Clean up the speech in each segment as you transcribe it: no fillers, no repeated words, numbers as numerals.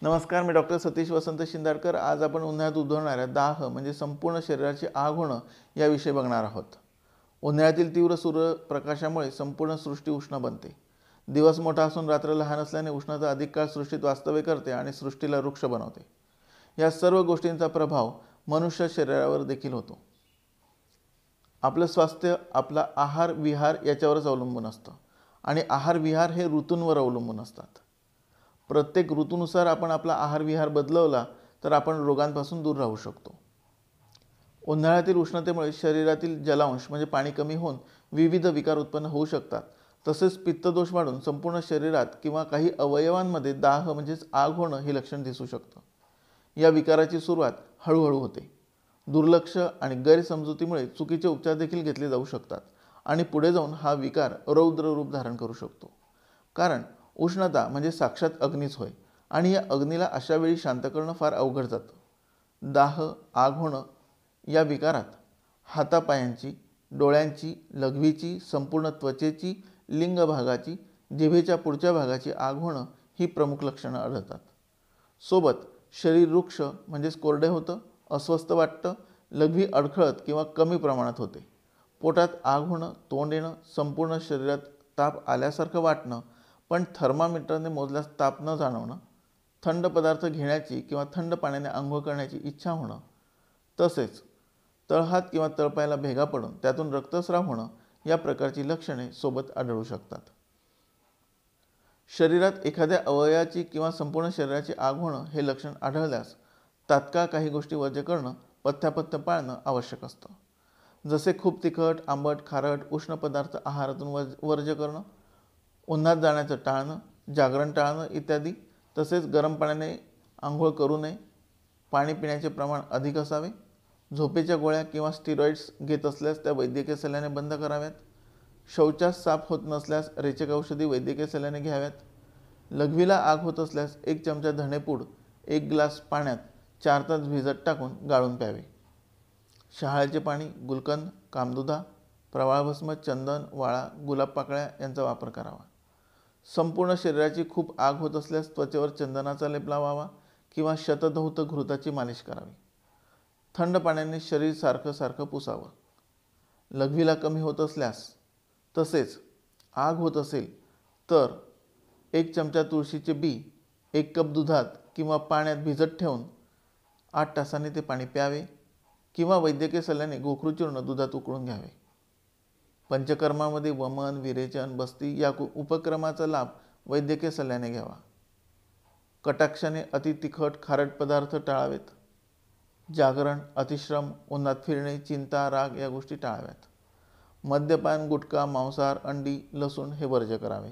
नमस्कार, मी डॉक्टर सतीश वसंत शिंदाडकर। आज आपण उन्हाळ्यात उद्भवणाऱ्या दाह म्हणजे संपूर्ण शरीराची आग होणं याविषयी बघणार आहोत। उन्हाळ्यातील तीव्र सूर्यप्रकाशामुळे संपूर्ण सृष्टी उष्ण बनते। दिवस मोठा असून रात्र लहान असल्याने उष्णता अधिक काळ सृष्टीत वास्तव्य करते आणि सृष्टीला वृक्ष बनवते। या सर्व गोष्टींचा प्रभाव मनुष्य शरीरावर देखील होतो। आपलं स्वास्थ्य आपला आहार विहार याच्यावरच अवलंबून असतं आणि आहार विहार हे ऋतूंवर अवलंबून असतात। प्रत्येक ऋतूनुसार आपण आपला आहार विहार बदलवला तर आपण रोगांपासून दूर राहू शकतो। उन्हाळ्यातील उष्णतेमुळे शरीरातील जलांश म्हणजे पाणी कमी होऊन विविध विकार उत्पन्न होऊ शकतात। तसेच पित्तदोष वाढून संपूर्ण शरीरात किंवा काही अवयवांमध्ये दाह म्हणजेच आग होणं हे लक्षण दिसू शकतं। या विकाराची सुरुवात हळूहळू होते। दुर्लक्ष आणि गैरसमजुतीमुळे चुकीचे उपचार देखील घेतले जाऊ शकतात आणि पुढे जाऊन हा विकार रौद्र रूप धारण करू शकतो। कारण उष्णता म्हणजे साक्षात अग्नीच होय आणि या अग्नीला अशा वेळी शांत करणं फार अवघड जातं। दाह आग होणं या विकारात हातापायांची, डोळ्यांची, लघवीची, संपूर्ण त्वचेची, लिंग भागाची, जिभेच्या पुढच्या भागाची आग होणं ही प्रमुख लक्षणं आढळतात। सोबत शरीर रुक्ष म्हणजेच कोरडे होतं, अस्वस्थ वाटतं, लघवी अडखळत किंवा कमी प्रमाणात होते, पोटात आग होणं, तोंड येणं, संपूर्ण शरीरात ताप आल्यासारखं वाटणं पण थर्मामीटरने मोजल्यास ताप न जाणवणं, थंड पदार्थ घेण्याची किंवा थंड पाण्याने आंघोळ करण्याची इच्छा होणं, तसेच तळहात किंवा तळपायाला भेगा पडून त्यातून रक्तस्राव होणं या प्रकारची लक्षणे सोबत आढळू शकतात। शरीरात एखाद्या अवयवाची किंवा संपूर्ण शरीराची आग होणं हे लक्षण आढळल्यास तात्काळ काही गोष्टी वर्ज्य करणं, पथ्यापथ्य पाळणं आवश्यक असतं। जसे खूप तिखट, आंबट, खारट, उष्ण पदार्थ आहारातून वर्ज्य करणं, उन्हात जाण्याचं टाळणं, जागरण टाळणं इत्यादी। तसेच गरम पाण्याने आंघोळ करू नये, पाणी पिण्याचे प्रमाण अधिक असावे, झोपेच्या गोळ्या किंवा स्टिरॉइड्स घेत असल्यास त्या वैद्यकीय सल्ल्याने बंद कराव्यात, शौचास साफ होत नसल्यास रेचक औषधी वैद्यकीय सल्ल्याने घ्याव्यात, लघवीला आग होत असल्यास 1 चमचा धणेपूड 1 ग्लास पाण्यात 4 तास भिजत टाकून गाळून प्यावे, शहाळ्याचे पाणी, गुलकंद, कामदुधा, प्रवाळभस्म, चंदन, वाळा, गुलाब पाकळ्या यांचा वापर करावा। संपूर्ण शरीराची खूप आग होत असल्यास त्वचेवर चंदनाचा लेप लावावा किंवा शतधौत घृताची मालिश करावी। थंड पाण्याने शरीर सारखं पुसावं। लघवीला कमी होत असल्यास तसेच आग होत असेल तर 1 चमचा तुळशीचे बी 1 कप दुधात किंवा पाण्यात भिजत ठेवून 8 तासांनी ते पाणी प्यावे किंवा वैद्यकीय सल्ल्याने गोखरू चूर्ण दुधात उकळून घ्यावे। पंचकर्मामध्ये वमन, विरेचन, बस्ती या उपक्रमाचा लाभ वैद्यकीय सल्ल्याने घ्यावा। कटाक्षाने अति तिखट खारट पदार्थ टाळावेत। जागरण, अतिश्रम, उन्हात फिरणे, चिंता, राग या गोष्टी टाळाव्यात। मद्यपान, गुटखा, मांसाहार, अंडी, लसूण हे वर्ज्य करावे।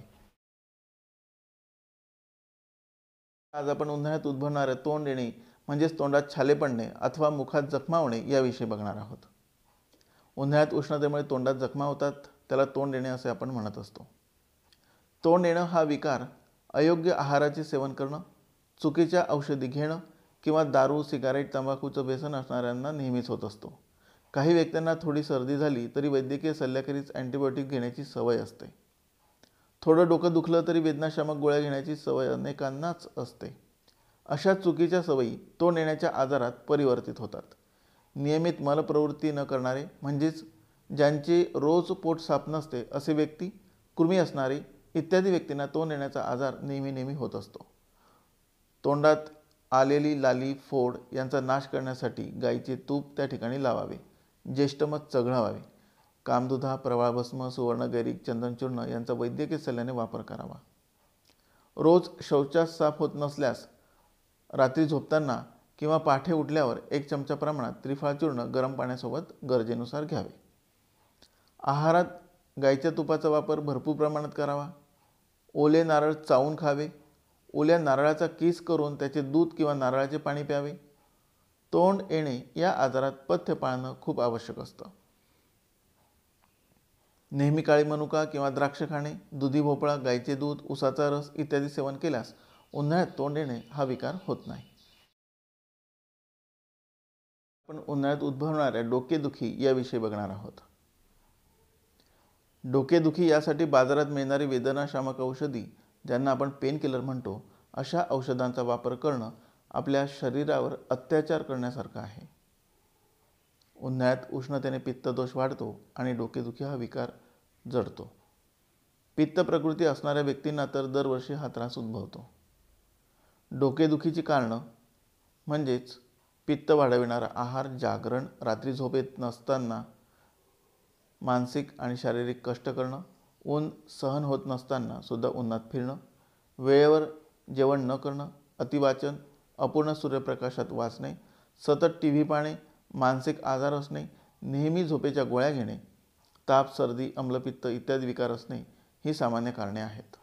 आज आपण उन्हाळ्यात उद्भवणाऱ्या तोंड येणे म्हणजेच तोंडात छाले पडणे अथवा मुखात जखमा होणे याविषयी बघणार आहोत। उन्हाळ्यात उष्णतेमुळे तोंडात जखमा होतात, त्याला तोंड येणे असे आपण म्हणत असतो। तोंड येणं हा विकार अयोग्य आहाराचे सेवन करणं, चुकीच्या औषधी घेणं किंवा दारू, सिगारेट, तंबाखूचं व्यसन असणाऱ्यांना नेहमीच होत असतो। काही व्यक्तींना थोडी सर्दी झाली तरी वैद्यकीय सल्ल्याखेरीज अँटीबायोटिक घेण्याची सवय असते। थोडं डोकं दुखलं तरी वेदनाशामक गोळ्या घेण्याची सवय अनेकांनाच असते। अशा चुकीच्या सवयी तोंड येण्याच्या आजारात परिवर्तित होतात। नियमित मलप्रवृत्ती न करणारे म्हणजेच ज्यांचे रोज पोट साफ नसते असे व्यक्ती, कृमी असणारे इत्यादी व्यक्तींना तोंड येण्याचा आजार नेहमी होत असतो। तोंडात आलेली लाली, फोड यांचा नाश करण्यासाठी गाईचे तूप त्या ठिकाणी लावावे, ज्येष्ठमध चघळावे, कामदुधा, प्रवाळभस्म, सुवर्णगैरिक, चंदनचूर्ण यांचा वैद्यकीय सल्ल्याने वापर करावा। रोज शौचास साफ होत नसल्यास रात्री झोपताना किंवा पहाटे उठल्यावर 1 चमचा प्रमाणात त्रिफळा चूर्ण गरम पाण्यासोबत गरजेनुसार घ्यावे। आहारात गाईच्या तुपाचा वापर भरपूर प्रमाणात करावा। ओले नारळ चावून खावे, ओल्या नारळाचा किस करून त्याचे दूध किंवा नारळाचे पाणी प्यावे। तोंड येणे या आजारात पथ्य पाळणं खूप आवश्यक असतं। नेहमी काळी मनुका किंवा द्राक्ष खाणे, दुधी भोपळा, गाईचे दूध, उसाचा रस इत्यादी सेवन केल्यास उन्हाळ्यात तोंड येणे हा विकार होत नाही। आपण उन्हाळ्यात उद्भवणाऱ्या डोकेदुखी याविषयी बघणार आहोत। डोकेदुखी यासाठी बाजारात मिळणारी वेदनाशामक औषधी ज्यांना आपण पेन किलर म्हणतो अशा औषधांचा वापर करणं आपल्या शरीरावर अत्याचार करण्यासारखं आहे. उन्हाळ्यात उष्णतेने पित्तदोष वाढतो आणि डोकेदुखी हा विकार जडतो. पित्त प्रकृती असणाऱ्या व्यक्तींना तर दरवर्षी हा त्रास उद्भवतो. डोकेदुखीची कारणं म्हणजेच पित्त वाढविणारा आहार, जागरण, रात्री झोप येत नसताना मानसिक आणि शारीरिक कष्ट करणं, ऊन सहन होत नसताना सुद्धा उन्हात फिरणं, वेळेवर जेवण न करणं, अतिवाचन, अपूर्ण सूर्यप्रकाशात वाचणे, सतत टी व्ही पाहणे, मानसिक आजार असणे, नेहमी झोपेच्या गोळ्या घेणे, ताप, सर्दी, अम्लपित्त इत्यादी विकार असणे ही सामान्य कारणे आहेत.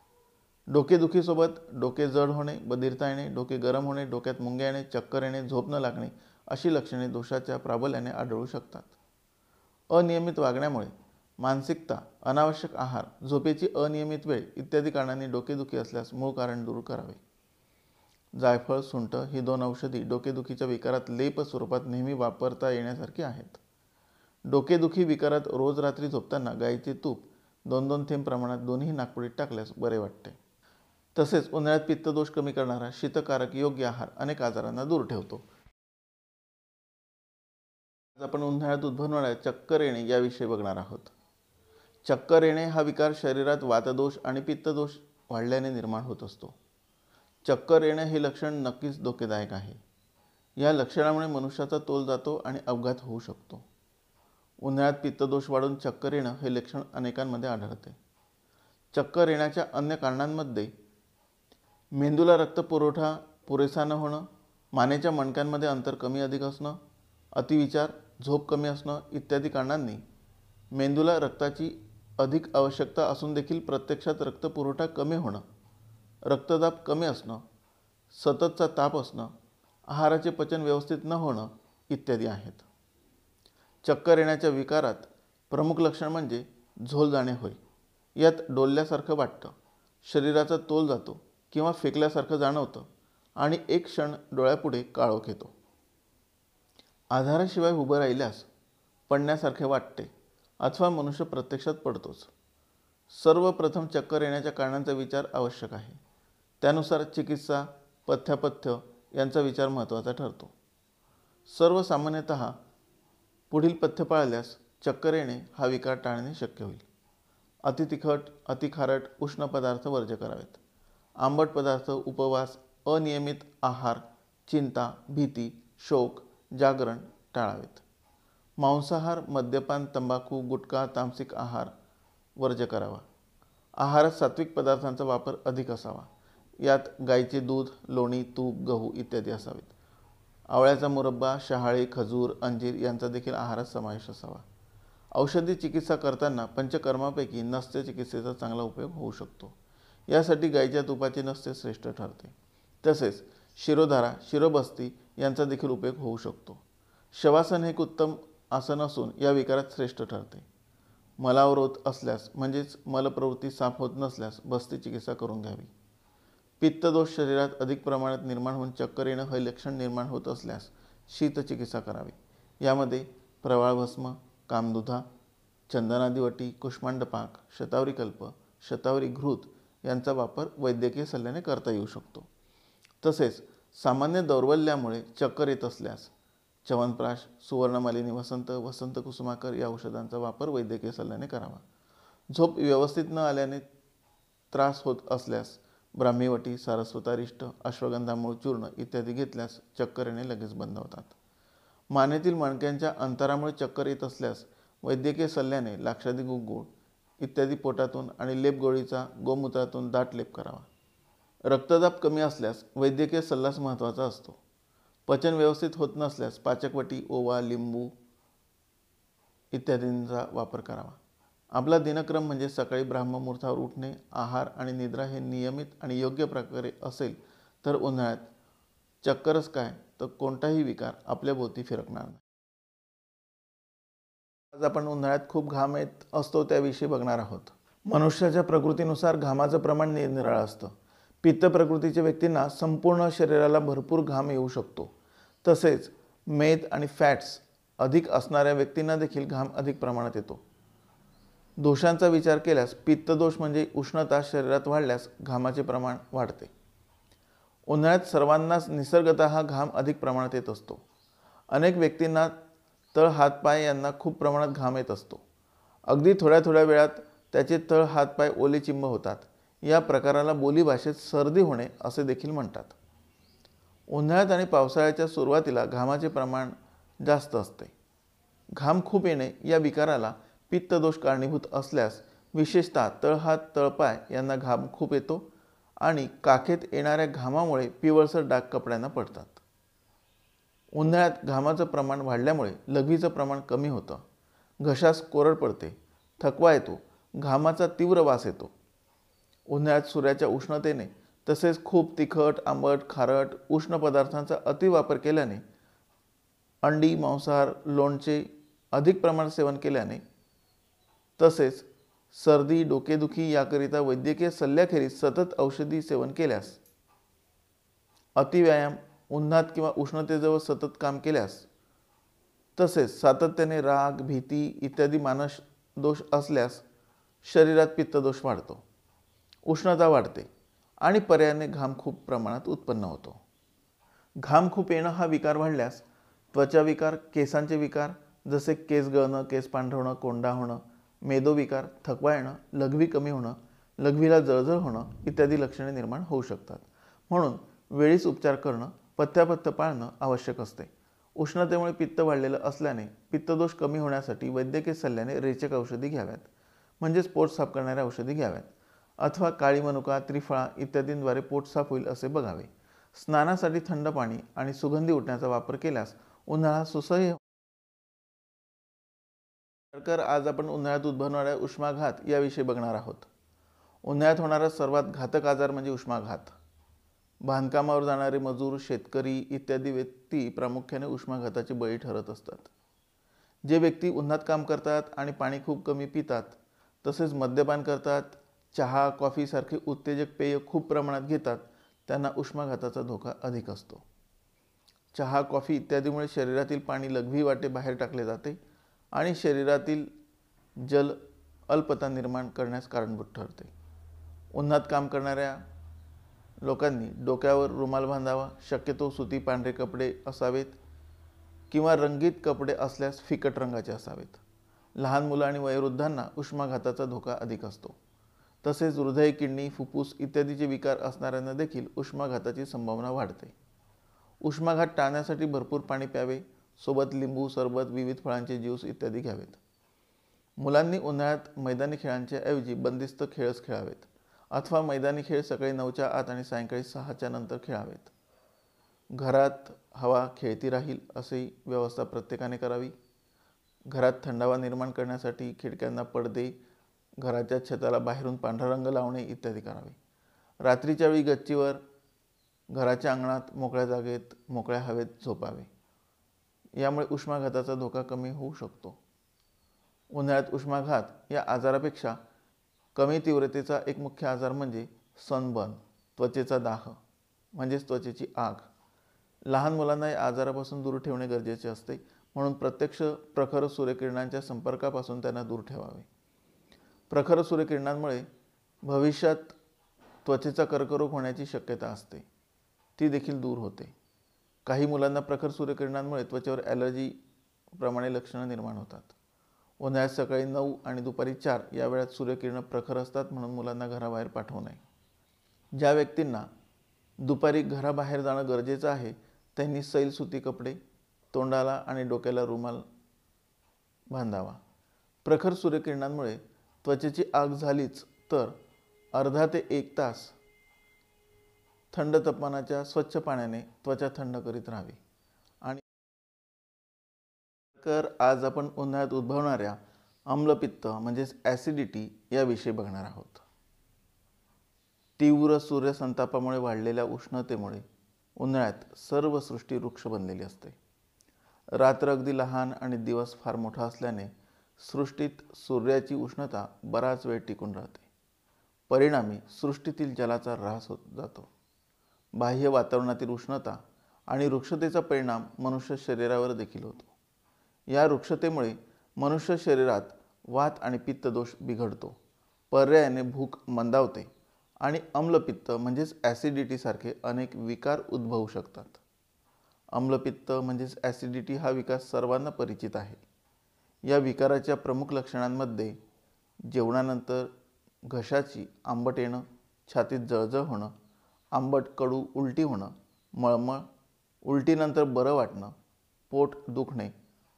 डोकेदुखीसोबत डोके जड होणे, बधिरता येणे, डोके गरम होणे, डोक्यात मुंग्या येणे, चक्कर येणे, झोप न लागणे अशी लक्षणे दोषाच्या प्राबल्याने आढळू शकतात. अनियमित वागण्यामुळे मानसिकता, अनावश्यक आहार, झोपेची अनियमित वेळ इत्यादी कारणांनी डोकेदुखी असल्यास मूळ कारण दूर करावे. जायफळ, सुंठ ही 2 औषधी डोकेदुखीच्या विकारात लेप स्वरूपात नेहमी वापरता येण्यासारखी आहेत. डोकेदुखी विकारात रोज रात्री झोपताना गाईचे तूप 2-2 थेंब प्रमाणात दोन्ही नाकपुडीत टाकल्यास बरे वाटते. तसेच उन्हाळ्यात पित्तदोष कमी करणारा शीतकारक योग्य आहार अनेक आजारांना दूर ठेवतो. आज आपण उन्हाळ्यात उद्भवणाऱ्या चक्कर येणे याविषयी बघणार आहोत. चक्कर येणे हा विकार शरीरात वातदोष आणि पित्तदोष वाढल्याने निर्माण होत असतो. चक्कर येणे हे लक्षण नक्कीच धोकेदायक आहे. या लक्षणामुळे मनुष्याचा तोल जातो आणि अपघात होऊ शकतो. उन्हाळ्यात पित्तदोष वाढून चक्कर येणं हे लक्षण अनेकांमध्ये आढळते. चक्कर येण्याच्या अन्य कारणांमध्ये मेंदूला रक्तपुरवठा पुरेसा न होणं, मानेच्या मणक्यांमध्ये अंतर कमी अधिक असणं, अतिविचार, झोप कमी असणं इत्यादी कारणांनी मेंदूला रक्ताची अधिक आवश्यकता असून देखील प्रत्यक्षात रक्तपुरवठा कमी होणं, रक्तदाब कमी असणं, सततचा ताप असणं, आहाराचे पचन व्यवस्थित न होणं इत्यादी आहेत. चक्कर येण्याच्या विकारात प्रमुख लक्षण म्हणजे झोल जाणे होय. यात डोलल्यासारखं वाटतं, शरीराचा तोल जातो किंवा फेकल्यासारखं जाणवतं आणि एक क्षण डोळ्यापुढे काळोख येतो. आधाराशिवाय उभं राहिल्यास पडण्यासारखे वाटते अथवा मनुष्य प्रत्यक्षात पडतोच. सर्वप्रथम चक्कर येण्याच्या कारणांचा विचार आवश्यक आहे. त्यानुसार चिकित्सा, पथ्यापथ्य यांचा विचार महत्त्वाचा ठरतो. सर्वसामान्यतः पुढील पथ्य पाळल्यास चक्कर येणे हा विकार टाळणे शक्य होईल. अति तिखट, अति खारट, उष्ण पदार्थ वर्ज्य करावेत. आंबट पदार्थ, उपवास, अनियमित आहार, चिंता, भीती, शोक, जागरण टाळावेत. मांसाहार, मद्यपान, तंबाखू, गुटखा, तामसिक आहार वर्ज्य करावा. आहारात सात्विक पदार्थांचा वापर अधिक असावा. यात गाईचे दूध, लोणी, तूप, गहू इत्यादी असावेत. आवळ्याचा मुरब्बा, शहाळे, खजूर, अंजीर यांचा देखील आहारात समावेश असावा. औषधी चिकित्सा करताना पंचकर्मापैकी नस्य चिकित्सेचा चांगला उपयोग होऊ शकतो. यासाठी गाईच्या तुपाची नस्य श्रेष्ठ ठरते. तसेच शिरोधारा, शिरोबस्ती यांचा देखील उपयोग होऊ शकतो. शवासन हे एक उत्तम आसन असून या विकारात श्रेष्ठ ठरते. मलावरोध असल्यास म्हणजेच मलप्रवृत्ती साफ होत नसल्यास बस्ती चिकित्सा करून घ्यावी. पित्तदोष शरीरात अधिक प्रमाणात निर्माण होऊन चक्कर येणं हे लक्षण निर्माण होत असल्यास शीतचिकित्सा करावी. यामध्ये प्रवाळभस्म, कामदुधा, चंदनादिवटी, कुष्मांडपाक, शतावरी कल्प, शतावरी घृत यांचा वापर वैद्यकीय सल्ल्याने करता येऊ शकतो. तसेच सामान्य दौर्बल्यामुळे चक्कर येत असल्यास च्यवनप्राश, सुवर्णमालिनी वसंत, वसंत कुसुमाकर या औषधांचा वापर वैद्यकीय सल्ल्याने करावा. झोप व्यवस्थित न आल्याने त्रास होत असल्यास ब्राह्मीवटी, सारस्वतारिष्ट, अश्वगंधा मूळ चूर्ण इत्यादी घेतल्यास चक्कर येणे लगेच बंद होतात. मानेतील मणक्यांच्या अंतरामुळे चक्कर येत असल्यास वैद्यकीय सल्ल्याने लाक्षादी गुळगुळ इत्यादी पोटातून आणि लेपगोळीचा गोमूत्रातून दाट लेप करावा. रक्तदाब कमी असल्यास वैद्यकीय सल्लाच महत्त्वाचा असतो. पचन व्यवस्थित होत नसल्यास पाचकवटी, ओवा, लिंबू इत्यादींचा वापर करावा. आपला दिनक्रम म्हणजे सकाळी ब्राह्ममुहूर्तावर उठणे, आहार आणि निद्रा हे नियमित आणि योग्य प्रकारे असेल तर उन्हाळ्यात चक्करच काय तर कोणताही विकार आपल्या भोवती फिरकणार नाही. आज आपण उन्हाळ्यात खूप घाम येत असतो त्याविषयी बघणार आहोत. मनुष्याच्या प्रकृतीनुसार घामाचं प्रमाण निरनिराळं असतं. पित्त प्रकृतीच्या व्यक्तींना संपूर्ण शरीराला भरपूर घाम येऊ शकतो. तसेच मेद आणि फॅट्स अधिक असणाऱ्या व्यक्तींना देखील घाम अधिक प्रमाणात येतो. दोषांचा विचार केल्यास पित्तदोष म्हणजे उष्णता शरीरात वाढल्यास घामाचे प्रमाण वाढते. उन्हाळ्यात सर्वांनाच निसर्गतः घाम अधिक प्रमाणात येत असतो. अनेक व्यक्तींना तळ हातपाय यांना खूप प्रमाणात घाम येत असतो. अगदी थोड्या थोड्या वेळात त्याचे तळ हातपाय ओलेचिंब होतात. या प्रकाराला बोलीभाषेत सर्दी होणे असे देखील म्हणतात. उन्हाळ्यात आणि पावसाळ्याच्या सुरुवातीला घामाचे प्रमाण जास्त असते. घाम खूप येणे या विकाराला पित्तदोष कारणीभूत असल्यास विशेषतः तळहात तळपाय यांना घाम खूप येतो आणि काखेत येणाऱ्या घामामुळे पिवळसर डाग कपड्यांना पडतात. उन्हाळ्यात घामाचं प्रमाण वाढल्यामुळे लघवीचं प्रमाण कमी होतं. घशास कोरड पडते, थकवा येतो, घामाचा तीव्र वास येतो. उन्हाळ्यात सूर्याच्या उष्णतेने तसेच खूप तिखट, आंबट, खारट, उष्ण पदार्थांचा अतिवापर केल्याने, अंडी, मांसाहार, लोणचे अधिक प्रमाणात सेवन केल्याने तसेच सर्दी, डोकेदुखी याकरिता वैद्यकीय सल्ल्याखेरीज सतत औषधी सेवन केल्यास, अतिव्यायाम, उन्हात किंवा उष्णतेजवळ सतत काम केल्यास, तसेच सातत्याने राग, भीती इत्यादी मानस दोष असल्यास शरीरात पित्तदोष वाढतो, उष्णता वाढते आणि पर्यायाने घाम खूप प्रमाणात उत्पन्न होतो. घाम खूप येणं हा विकार वाढल्यास त्वचा विकार, केसांचे विकार जसे केस गळणं, केस पांढरवणं, कोंडा होणं, मेदोविकार, थकवा येणं, लघवी कमी होणं, लघवीला जळजळ होणं इत्यादी लक्षणे निर्माण होऊ शकतात. म्हणून वेळीच उपचार करणं, पथ्यापथ्य पाळणं आवश्यक असते. उष्णतेमुळे पित्त वाढलेलं असल्याने पित्तदोष कमी होण्यासाठी वैद्यकीय सल्ल्याने रेचक औषधी घ्याव्यात, म्हणजेच पोट साफ करणाऱ्या औषधी घ्याव्यात, अथवा काळी मनुका, त्रिफळा इत्यादींद्वारे पोट साफ होईल असे बघावे. स्नानासाठी थंड पाणी आणि सुगंधी उटण्याचा वापर केल्यास उन्हाळा सुसह्य. आज आपण उन्हाळ्यात उद्भवणाऱ्या उष्माघात याविषयी बघणार आहोत. उन्हाळ्यात होणारा सर्वात घातक आजार म्हणजे उष्माघात. बांधकामावर जाणारे मजूर, शेतकरी इत्यादी व्यक्ती प्रामुख्याने उष्माघाताचे बळी ठरत असतात. जे व्यक्ती उन्हात काम करतात आणि पाणी खूप कमी पितात, तसेच मद्यपान करतात, चहा, कॉफी सारखे उत्तेजक पेय खूप प्रमाणात घेतात, त्यांना उष्माघाताचा धोका अधिक असतो. चहा, कॉफी इत्यादीमुळे शरीरातील पाणी लघवी वाटे बाहेर टाकले जाते आणि शरीरातील जल अल्पता निर्माण करण्यास कारणीभूत ठरते. उन्हात काम करणाऱ्या लोकांनी डोक्यावर रुमाल बांधावा, शक्यतो सुती पांढरे कपडे असावेत किंवा रंगीत कपडे असल्यास फिकट रंगाचे असावेत. लहान मुलं आणि वयोवृद्धांना उष्माघाताचा धोका अधिक असतो. तसेच हृदय, किडनी, फुफ्फुस इत्यादीचे विकार असणाऱ्यांना देखील उष्माघाताची संभावना वाढते. उष्माघात टाळण्यासाठी भरपूर पाणी प्यावे, सोबत लिंबू सरबत, विविध फळांचे ज्यूस इत्यादी घ्यावेत. मुलांनी उन्हाळ्यात मैदानी खेळांच्या ऐवजी बंदिस्त खेळच खेळावेत, अथवा मैदानी खेळ सकाळी 9च्या आत आणि सायंकाळी 6च्या नंतर खेळावेत. घरात हवा खेळती राहील अशी व्यवस्था प्रत्येकाने करावी. घरात थंडावा निर्माण करण्यासाठी खिडक्यांना पडदे, घराच्या छताला बाहेरून पांढरा रंग लावणे इत्यादी करावे. रात्रीच्या वेळी गच्चीवर, घराच्या अंगणात, मोकळ्या जागेत, मोकळ्या हवेत झोपावे. यामुळे उष्माघाताचा धोका कमी होऊ शकतो. उन्हाळ्यात उष्माघात या आजारापेक्षा कमी तीव्रतेचा एक मुख्य आजार म्हणजे सनबर्न, त्वचेचा दाह म्हणजेच त्वचेची आग. लहान मुलांना या आजारापासून दूर ठेवणे गरजेचे असते, म्हणून प्रत्यक्ष प्रखर सूर्यकिरणांच्या संपर्कापासून त्यांना दूर ठेवावे. प्रखर सूर्यकिरणांमुळे भविष्यात त्वचेचा कर्करोग होण्याची शक्यता असते, ती देखील दूर होते. काही मुलांना प्रखर सूर्यकिरणांमुळे त्वचेवर ॲलर्जी प्रमाणे लक्षणं निर्माण होतात. उन्हाळ्यात सकाळी 9 आणि दुपारी 4 या वेळात सूर्यकिरणं प्रखर असतात, म्हणून मुलांना घराबाहेर पाठवू नये. ज्या व्यक्तींना दुपारी घराबाहेर जाणं गरजेचं आहे त्यांनी सैल सुती कपडे, तोंडाला आणि डोक्याला रुमाल बांधावा. प्रखर सूर्यकिरणांमुळे त्वचेची आग झालीच तर अर्धा ते 1 तास थंड तापमानाच्या स्वच्छ पाण्याने त्वचा थंड करीत राहावी. आणि आज आपण उन्हाळ्यात उद्भवणाऱ्या आम्लपित्त म्हणजेच ॲसिडिटी याविषयी बघणार आहोत. तीव्र सूर्यसंतापामुळे वाढलेल्या उष्णतेमुळे उन्हाळ्यात सर्व सृष्टी रुक्ष बनलेली असते. रात्र अगदी लहान आणि दिवस फार मोठा असल्याने सृष्टीत सूर्याची उष्णता बराच वेळ टिकून राहते. परिणामी सृष्टीतील जलाचा ऱ्हास होत जातो. बाह्य वातावरणातील उष्णता आणि रुक्षतेचा परिणाम मनुष्य शरीरावर देखील होतो. या रुक्षतेमुळे मनुष्य शरीरात वात आणि पित्त दोष बिघडतो. पर्यायाने भूक मंदावते आणि अम्लपित्त म्हणजेच ॲसिडिटी सारखे अनेक विकार उद्भवू शकतात. अम्लपित्त म्हणजेच ॲसिडिटी हा विकार सर्वांना परिचित आहे. या विकाराच्या प्रमुख लक्षणांमध्ये जेवणानंतर घशाची आंबट येणं, छातीत जळजळ होणं, आंबट कडू उलटी होणं, मळमळ, उलटीनंतर बरं वाटणं, पोट दुखणे,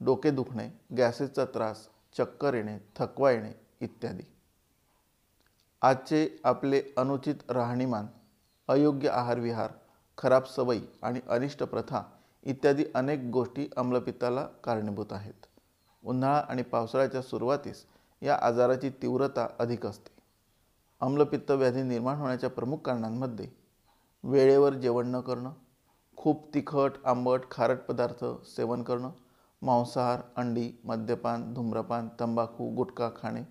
डोके दुखणे, गॅसेसचा त्रास, चक्कर येणे, थकवा येणे इत्यादी. आजचे आपले अनुचित राहणीमान, अयोग्य आहारविहार, खराब सवयी आणि अनिष्ट प्रथा इत्यादी अनेक गोष्टी अम्लपित्ताला कारणीभूत आहेत. उन्हाळा आणि पावसाळ्याच्या सुरुवातीस या आजाराची तीव्रता अधिक असते. अम्लपित्त व्याधी निर्माण होण्याच्या प्रमुख कारणांमध्ये वेळेवर जेवण न करणं, खूप तिखट, आंबट, खारट पदार्थ सेवन करणं, मांसाहार, अंडी, मद्यपान, धूम्रपान, तंबाखू, गुटखा खाणे,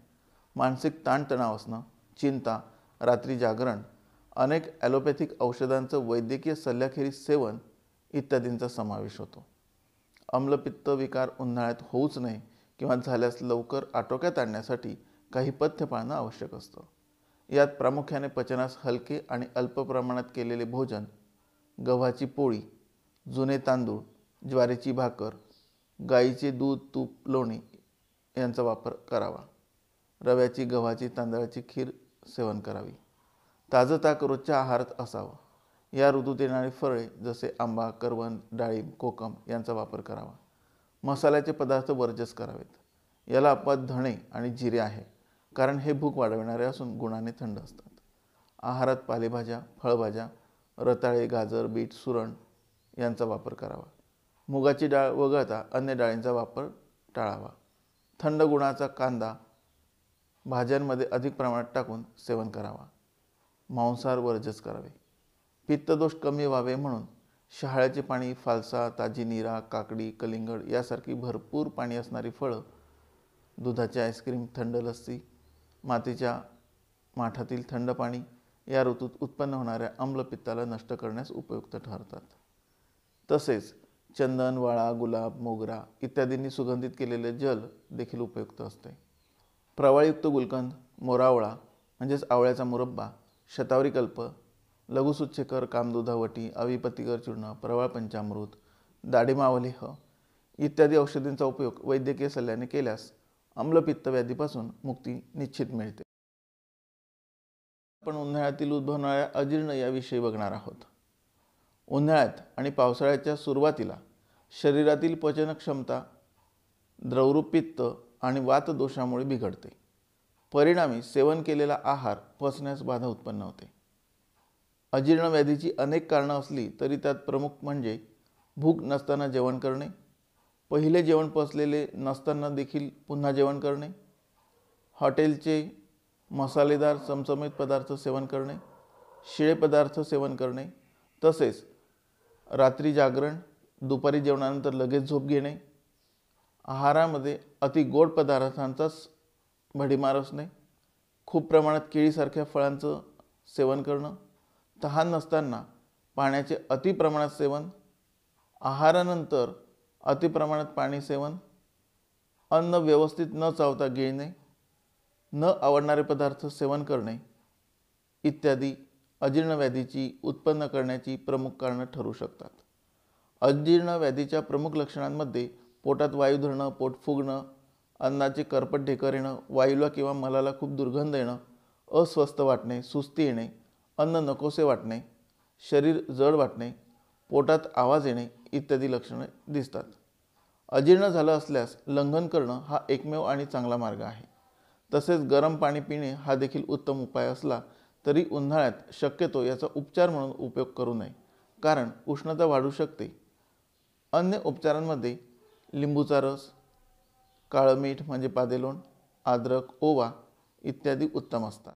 मानसिक ताणतणाव असणं, चिंता, रात्री जागरण, अनेक ॲलोपॅथिक औषधांचं वैद्यकीय सल्ल्याखेरीज सेवन इत्यादींचा समावेश होतो. अम्लपित्त विकार उन्हाळ्यात होऊच नये किंवा झाल्यास लवकर आटोक्यात आणण्यासाठी काही पथ्य पाळणं आवश्यक असतं. यात प्रामुख्याने पचनास हलके आणि अल्प प्रमाणात केलेले भोजन, गव्हाची पोळी, जुने तांदूळ, ज्वारीची भाकर, गाईचे दूध, तूप, लोणी यांचा वापर करावा. रव्याची, गव्हाची, तांदळाची खीर सेवन करावी. ताजं ताक रोजच्या आहारात असावं. या ऋतूत येणारी फळे जसे आंबा, करवंद, डाळिंब, कोकम यांचा वापर करावा. मसाल्याचे पदार्थ वर्जस करावेत. याला अपवाद धणे आणि जिरे आहे, कारण हे भूक वाढविणारे असून गुणाने थंड असतात. आहारात पालेभाज्या, फळभाज्या, रताळे, गाजर, बीट, सुरण यांचा वापर करावा. मुगाची डाळ वगळता अन्य डाळींचा वापर टाळावा. थंड गुणाचा कांदा भाज्यांमध्ये अधिक प्रमाणात टाकून सेवन करावा. मांसाहार वर्जस करावे. पित्तदोष कमी व्हावे म्हणून शहाळ्याचे पाणी, फालसा, ताजी नीरा, काकडी, कलिंगड यासारखी भरपूर पाणी असणारी फळं, दुधाचे आईस्क्रीम, थंड लस्सी, मातीच्या माठातील थंड पाणी या ऋतूत उत्पन्न होणाऱ्या अम्लपित्ताला नष्ट करण्यास उपयुक्त ठरतात. तसेच चंदन, वाळा, गुलाब, मोगरा इत्यादींनी सुगंधित केलेले जल देखील उपयुक्त असते. प्रवाळयुक्त गुलकंद, मोरावळा म्हणजेच आवळ्याचा मुरब्बा, शतावरी कल्प, लघुसूच्छेकर, कामदुधावटी, अविपतिकर चूर्ण, प्रवाळ पंचामृत, दाढिमावलेह इत्यादी औषधींचा उपयोग वैद्यकीय सल्ल्याने केल्यास अम्लपित्त व्याधीपासून मुक्ती निश्चित मिळते. आपण उन्हाळ्यातील उद्भवणाऱ्या अजीर्ण याविषयी बघणार आहोत. उन्हाळ्यात आणि पावसाळ्याच्या सुरुवातीला शरीरातील पचनक्षमता द्रवरूप पित्त आणि वातदोषामुळे बिघडते. परिणामी सेवन केलेला आहार पचण्यास बाधा उत्पन्न होते. अजीर्ण व्याधीची अनेक कारणं असली तरी त्यात प्रमुख म्हणजे भूक नसताना जेवण करणे, पहिले जेवण पचलेले नसताना देखील पुन्हा जेवण करणे, हॉटेलचे मसालेदार चमचमीत पदार्थ सेवन करणे, शिळे पदार्थ सेवन करणे, तसेच रात्री जागरण, दुपारी जेवणानंतर लगेच झोप घेणे, आहारामध्ये अति गोड पदार्थांचाच भडीमार असणे, खूप प्रमाणात केळीसारख्या फळांचं सेवन करणं, तहान नसताना पाण्याचे अति प्रमाणात सेवन, आहारानंतर अति प्रमाणात पाणी सेवन, अन्न व्यवस्थित न चावता गिळणे, न आवडणारे पदार्थ सेवन करणे इत्यादी अजीर्ण व्याधीची उत्पन्न करण्याची प्रमुख कारणं ठरू शकतात. अजीर्ण व्याधीच्या प्रमुख लक्षणांमध्ये पोटात वायू धरणं, पोट फुगणं, अन्नाचे करपट ढेकर येणं, वायूला किंवा मलाला खूप दुर्गंध येणं, अस्वस्थ वाटणे, सुस्ती येणे, अन्न नकोसे वाटणे, शरीर जड वाटणे, पोटात आवाज येणे इत्यादी लक्षणे दिसतात. अजीर्ण झालं असल्यास लंघन करणं हा एकमेव आणि चांगला मार्ग आहे. तसेच गरम पाणी पिणे हा देखील उत्तम उपाय असला तरी उन्हाळ्यात शक्यतो याचा उपचार म्हणून उपयोग करू नये, कारण उष्णता वाढू शकते. अन्य उपचारांमध्ये लिंबूचा रस, काळं मीठ म्हणजे पादेलोण, अद्रक, ओवा इत्यादी उत्तम असतात.